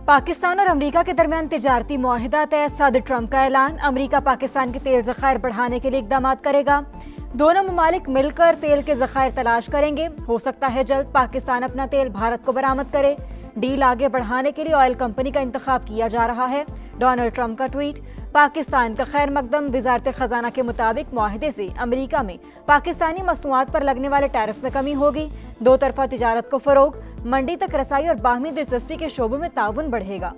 पाकिस्तान और अमेरिका के दरमियान तिजारती मुआहिदा तय, सदर ट्रंप का ऐलान। अमेरिका पाकिस्तान के तेल ज़खायर बढ़ाने के लिए इकदाम करेगा। दोनों ममालिक मिलकर तेल के ज़खायर तलाश करेंगे। हो सकता है जल्द पाकिस्तान अपना तेल भारत को बरामद करे। डील आगे बढ़ाने के लिए ऑयल कंपनी का इंतखाब किया जा रहा है। डोनाल्ड ट्रंप का ट्वीट। पाकिस्तान का खैर मकदम। वजारत खजाना के मुताबिक मुआहिदे से अमेरिका में पाकिस्तानी मसनूआत पर लगने वाले टैरिफ में कमी होगी। दो तरफा तिजारत को फरोग, मंडी तक रसाई और बाहमी दिलचस्पी के शोबों में ताउन बढ़ेगा।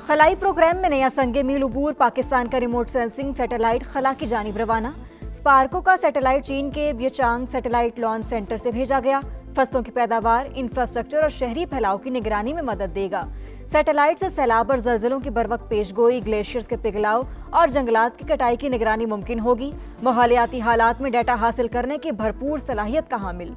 खलाई प्रोग्राम में नया संगे मील उबूर। पाकिस्तान का रिमोट सेंसिंग सैटेलाइट खला की जानिब रवाना। स्पार्को का सैटेलाइट चीन के ब्यचांग सैटेलाइट लॉन्च सेंटर से भेजा गया। फसलों की पैदावार, इंफ्रास्ट्रक्चर और शहरी फैलाव की निगरानी में मदद देगा। सैटेलाइट से सैलाब और जल्जलों की बरवक्त पेशगोई, ग्लेशियर्स के पिघलाव और जंगलात की कटाई की निगरानी मुमकिन होगी। माहौलियाती हालात में डाटा हासिल करने की भरपूर सलाहियत का हामिल।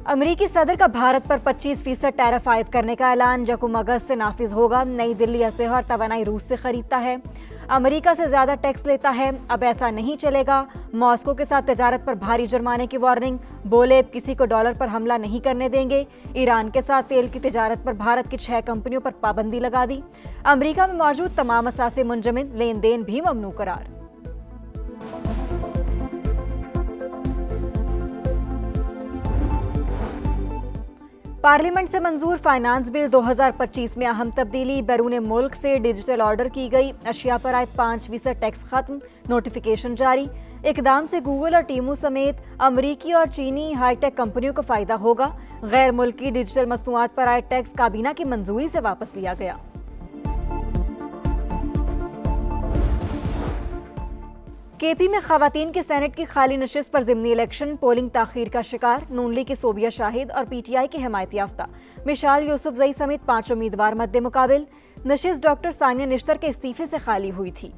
अमरीकी सदर का भारत पर 25% टैरिफ आयद करने का ऐलान। यकम अगस्त से नाफिज होगा। नई दिल्ली असलहा और तवानाई रूस से खरीदता है। अमेरिका से ज्यादा टैक्स लेता है। अब ऐसा नहीं चलेगा। मॉस्को के साथ तजारत पर भारी जुर्माने की वार्निंग। बोले अब किसी को डॉलर पर हमला नहीं करने देंगे। ईरान के साथ तेल की तजारत पर भारत की 6 कंपनियों पर पाबंदी लगा दी। अमेरिका में मौजूद तमाम असासे मुंजमिद, लेन देन भी ममनू करार। पार्लियामेंट से मंजूर फाइनेंस बिल 2025 में अहम तब्दीली। बैरून मुल्क से डिजिटल ऑर्डर की गई अशिया पर आयद 5% टैक्स खत्म। नोटिफिकेशन जारी। इकदाम से गूगल और टीमू समेत अमरीकी और चीनी हाईटेक कंपनियों को फायदा होगा। गैर मुल्की डिजिटल मसनूआत पर आयद टैक्स काबीना की मंजूरी से वापस लिया गया। केपी में खवातीन के सेनेट की खाली नशिस्त पर ज़िमनी इलेक्शन। पोलिंग ताखीर का शिकार। नून लीग की सोबिया शाहिद और पीटीआई के हिमायत याफ्ता मिशाल यूसुफजई समेत 5 उम्मीदवार मद्दे मुकाबिल। नशिस्त डॉक्टर सानिया निश्तर के इस्तीफे से खाली हुई थी।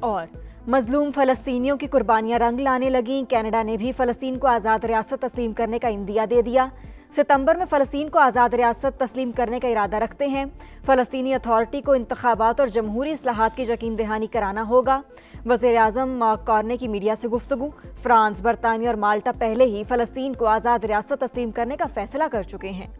और मजलूम फलस्तीनियों की कुर्बानियां रंग लाने लगीं। कनाडा ने भी फलस्तीन को आज़ाद रियासत तस्लीम करने का इंदिया दे दिया। सितंबर में फ़लस्तीन को आज़ाद रियासत तस्लीम करने का इरादा रखते हैं। फ़लस्तीनी अथॉरिटी को इंतखाबात और जमहूरी इस्लाहात की यकीन दहानी कराना होगा। वज़ीर-ए-आज़म मार्क कार्ने की मीडिया से गुफ्तगू। फ्रांस, बरतानिया और माल्टा पहले ही फ़लस्तीन को आज़ाद रियासत तस्लीम करने का फैसला कर चुके हैं।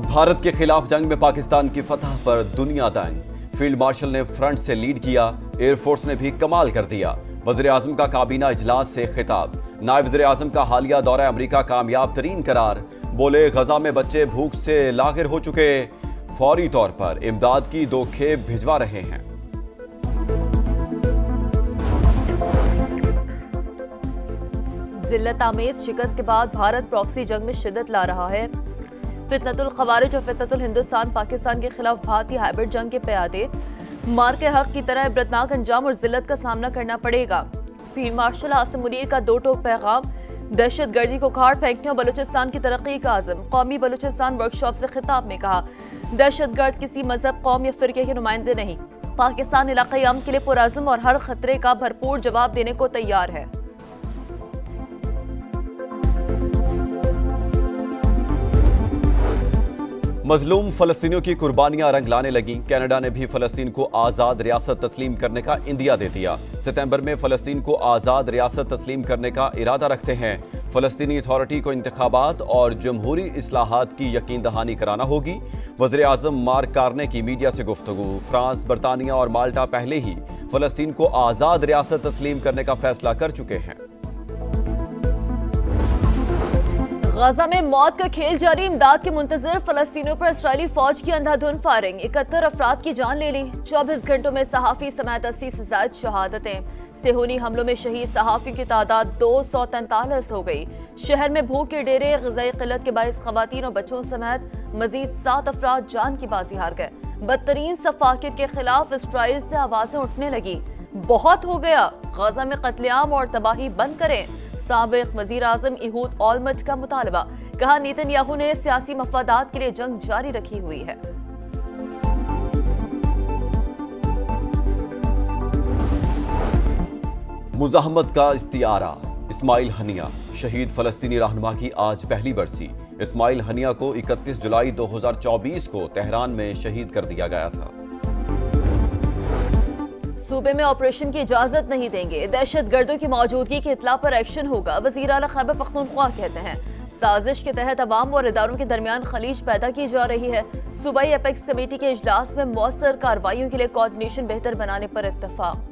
भारत के खिलाफ जंग में पाकिस्तान की फतह पर दुनिया दंग। फील्ड मार्शल ने फ्रंट से लीड किया। एयरफोर्स ने भी कमाल कर दिया। वज़ीर-ए-आज़म का काबीना इजलास से खिताब। नायब वज़ीर-ए-आज़म का हालिया दौरा अमेरिका कामयाब तरीन करार। बोले गजा में बच्चे भूख से लागिर हो चुके। फौरी तौर पर इमदाद की 2 खेप भिजवा रहे हैं। जिल्लत आमेज शिकस्त के बाद भारत प्रॉक्सी जंग में शिद्दत ला रहा है। फितनतुल खवारिज और फितनतुल हिंदुस्तान पाकिस्तान के खिलाफ भारतीय हाइब्रिड जंग के प्यादे मार के हक की तरह इबरतनाक अंजाम और जिल्लत का सामना करना पड़ेगा। फील्ड मार्शल आसिम मुनीर का 2 टोक पैगाम। दहशतगर्दी को उखाड़ फेंकने और बलूचिस्तान की तरक्की का आज़म। कौमी बलूचिस्तान वर्कशॉप से खिताब में कहा, दहशतगर्द किसी मजहब, कौम या फिरके के नुमाइंदे नहीं। पाकिस्तान इलाक़ाई अमन के लिए पुरअज़्म और हर खतरे का भरपूर जवाब देने को तैयार है। मजलूम फलस्तीनियों की कुर्बानियां रंग लाने लगी। कनाडा ने भी फलस्तीन को आज़ाद रियासत तस्लीम करने का इंदिया दे दिया। सितंबर में फलस्तीन को आज़ाद रियासत तस्लीम करने का इरादा रखते हैं। फलस्तीनी अथॉरिटी को इंतखाबात और जमहूरी इस्लाहात की यकीन दहानी कराना होगी। वज़ीर-ए-आज़म मार्क कार्ने की मीडिया से गुफ्तगू। फ्रांस, बरतानिया और माल्टा पहले ही फलस्तीन को आज़ाद रियासत तस्लीम करने का फैसला कर चुके हैं। गजा में मौत का खेल जारी। इमदाद के मुंतजर फलस्तीनियों पर इस्राएली फौज की अंधाधुंध फायरिंग। 71 अफराद की जान ले ली। 24 घंटों में सहाफ़ी समेत 80 से ज्यादा शहादतें। सेहूनी हमलों में शहीद सहाफ़ी की तादाद 243 हो गई। शहर में भूख के डेरे, ग़िज़ाई क़िल्लत के बाइस ख़वातीन और बच्चों समेत मजीद 7 अफराद जान की बाजी हार गए। बदतरीन सफ़ाकियत के खिलाफ इस्राइल से आवाज़ें उठने लगी। बहुत हो गया, गजा में कत्लेआम और तबाही बंद करें। साबिक़ वज़ीर-ए-आज़म इहूद ऑलमर्ट का मुतालबा। कहा, नेतन्याहू ने सियासी मफादात के लिए जंग जारी रखी हुई है। मुज़ाहमत का इस्तिआरा। इस्माइल हनिया शहीद फलस्तीनी रहनुमा की आज पहली बरसी। इस्माइल हनिया को 31 जुलाई 2024 को तेहरान में शहीद कर दिया गया था। सूबे में ऑपरेशन की इजाजत नहीं देंगे, दहशतगर्दों की मौजूदगी की इत्ला पर एक्शन होगा, वज़ीर आला खैबर पख्तूनख्वा कहते हैं। साजिश के तहत अवाम और इदारों के दरमियान खलीज पैदा की जा रही है। सूबाई एपेक्स कमेटी के इजलास में मौसर कार्रवाइयों के लिए कोऑर्डिनेशन बेहतर बनाने पर इत्तफाक।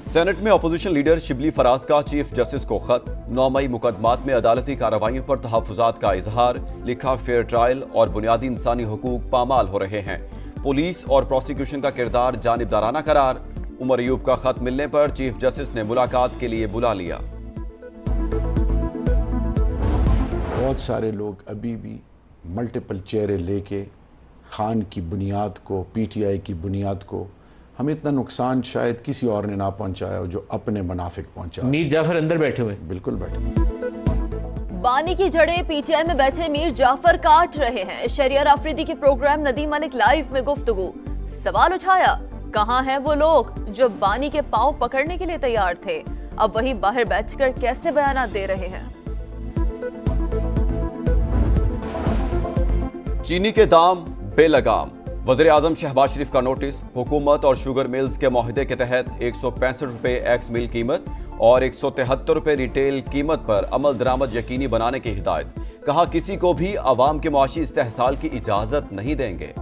सेनेट में अपोजिशन लीडर शिबली फराज का चीफ जस्टिस को खत। 9 मई मुकदमात में अदालती कार्रवाइयों पर तहफ़्फ़ुज़ात का इजहार। लिखा, फेयर ट्रायल और बुनियादी इंसानी हुकूक पामाल हो रहे हैं। पुलिस और प्रोसिक्यूशन का किरदार जानिबदाराना करार। उमर अयूब का खत मिलने पर चीफ जस्टिस ने मुलाकात के लिए बुला लिया। बहुत सारे लोग अभी भी मल्टीपल चेहरे लेके खान की बुनियाद को, पीटीआई की बुनियाद को, हमें इतना नुकसान शायद किसी और ने ना पहुंचाया हो जो अपने मुनाफिक पहुंचा। मीर जाफर अंदर बैठे हुए, बिल्कुल बैठे। बानी की जड़ें पीटीआई में बैठे मीर जाफर काट रहे हैं। शहरियार आफरीदी के प्रोग्राम नदीम मलिक लाइव में गुफ्तगू। सवाल उठाया, कहां हैं वो लोग जो बानी के पांव पकड़ने के लिए तैयार थे, अब वही बाहर बैठकर कैसे बयान दे रहे हैं। चीनी के दाम बेलगाम। वज़ीर आज़म शहबाज शरीफ का नोटिस। हुकूमत और शुगर मिल्स के मुआहदे के तहत 165 रुपए एक्स मिल कीमत और 173 रुपए रिटेल कीमत पर अमल दरामद यकीनी बनाने की हिदायत। कहा, किसी को भी अवाम के मुआशी इस्तेहसाल की इजाजत नहीं देंगे।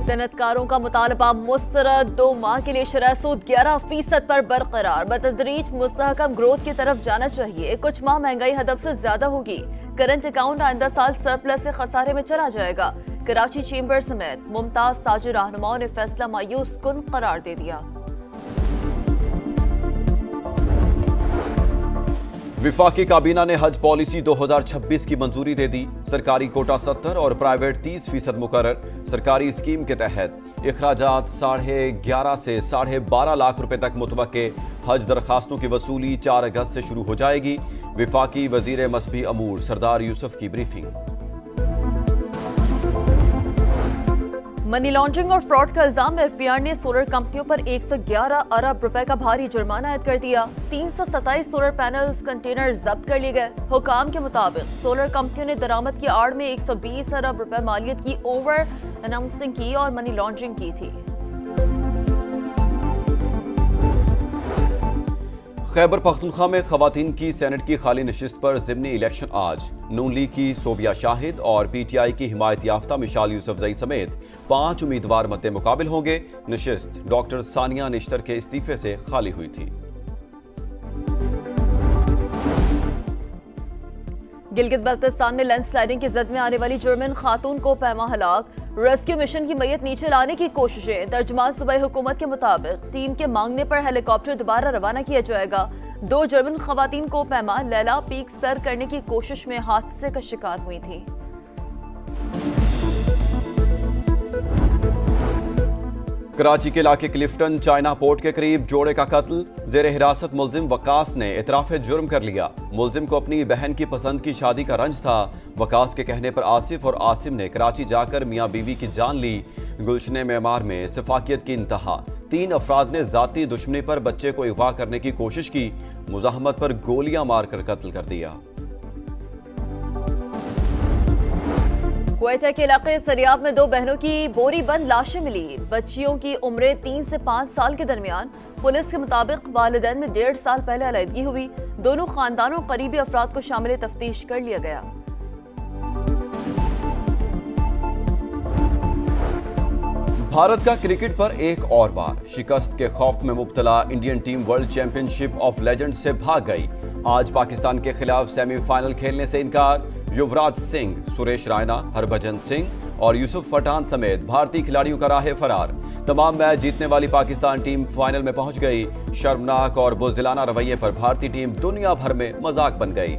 सनतकारों का मुतालबा मुस्तरद। 2 माह के लिए शरह सूद 11% पर बरकरार। बतदरीज मुस्तहकम ग्रोथ की तरफ जाना चाहिए। कुछ माह महंगाई हदफ से ज्यादा होगी। करंट अकाउंट आइंदा साल सरप्लस से खसारे में चला जाएगा। कराची चेंबर समेत मुमताज ताजिर रहनुमाओं ने फैसला मायूस कुन करार दे दिया। विफाकी काबीना ने हज पॉलिसी 2026 की मंजूरी दे दी। सरकारी कोटा 70 और प्राइवेट 30% मुकर्रर। सरकारी स्कीम के तहत इखराजात 11.5 से 12.5 लाख रुपए तक मुतवक्के। हज दरखास्तों की वसूली 4 अगस्त से शुरू हो जाएगी। विफाकी वजीर मसबी अमूर सरदार यूसुफ की ब्रीफिंग। मनी लॉन्ड्रिंग और फ्रॉड का इल्जाम में एफबीआई ने सोलर कंपनियों पर 111 अरब रुपए का भारी जुर्माना आयद कर दिया। 327 सोलर पैनल्स कंटेनर जब्त कर लिए गए। हुकाम के मुताबिक सोलर कंपनियों ने दरामद की आड़ में 120 अरब रुपए मालियत की ओवर अनाउंसिंग की और मनी लॉन्ड्रिंग की थी। खैबर पख्तूनख्वा में खवातीन की सेनेट की खाली नशिस्त पर ज़िमनी इलेक्शन आज। नून लीग की सोबिया शाहिद और पीटीआई की हिमायत याफ्ता मिशाल यूसुफजई समेत 5 उम्मीदवार मद्दे मुकाबिल होंगे। नशिस्त डॉक्टर सानिया निश्तर के इस्तीफे से खाली हुई थी। गिलगित बल्तिस्तान में लैंडस्लाइडिंग की जद में आने वाली जर्मन खातून को पैमा हलाक। रेस्क्यू मिशन की मैयत नीचे लाने की कोशिशें। तर्जुमान सूबाई हुकूमत के मुताबिक टीम के मांगने पर हेलीकॉप्टर दोबारा रवाना किया जाएगा। 2 जर्मन खवातीन को पैमा लैला पीक सर करने की कोशिश में हादसे का शिकार हुई थी। कराची के इलाके क्लिफ्टन चाइना पोर्ट के करीब जोड़े का कत्ल। जेर हिरासत मुल्जिम वकास ने इतराफ जुर्म कर लिया। मुल्जिम को अपनी बहन की पसंद की शादी का रंज था। वकास के कहने पर आसिफ और आसिम ने कराची जाकर मियाँ बीवी की जान ली। गुलशने मेमार में सिफाकियत की इंतहा। 3 अफराद ने जाती दुश्मनी पर बच्चे को अगवा करने की कोशिश की। मुजाहमत पर गोलियां मारकर कत्ल कर दिया। क्वेटा के इलाके सरियाब में 2 बहनों की बोरी बंद लाशें मिली। बच्चियों की उम्रें 3 से 5 साल के दरमियान। पुलिस के मुताबिक वालिदैन में 1.5 साल पहले अलहदगी हुई। दोनों खानदानों करीबी अफराद को शामिल तफ्तीश कर लिया गया। भारत का क्रिकेट पर एक और बार शिकस्त के खौफ में मुब्तला Indian team World Championship of Legends से भाग गई। आज पाकिस्तान के खिलाफ सेमीफाइनल खेलने से इनकार। युवराज सिंह, सुरेश रायना, हरभजन सिंह और यूसुफ पठान समेत भारतीय खिलाड़ियों का राह फरार। तमाम मैच जीतने वाली पाकिस्तान टीम फाइनल में पहुंच गई। शर्मनाक और बुज़दिलाना रवैये पर भारतीय टीम दुनिया भर में मजाक बन गई।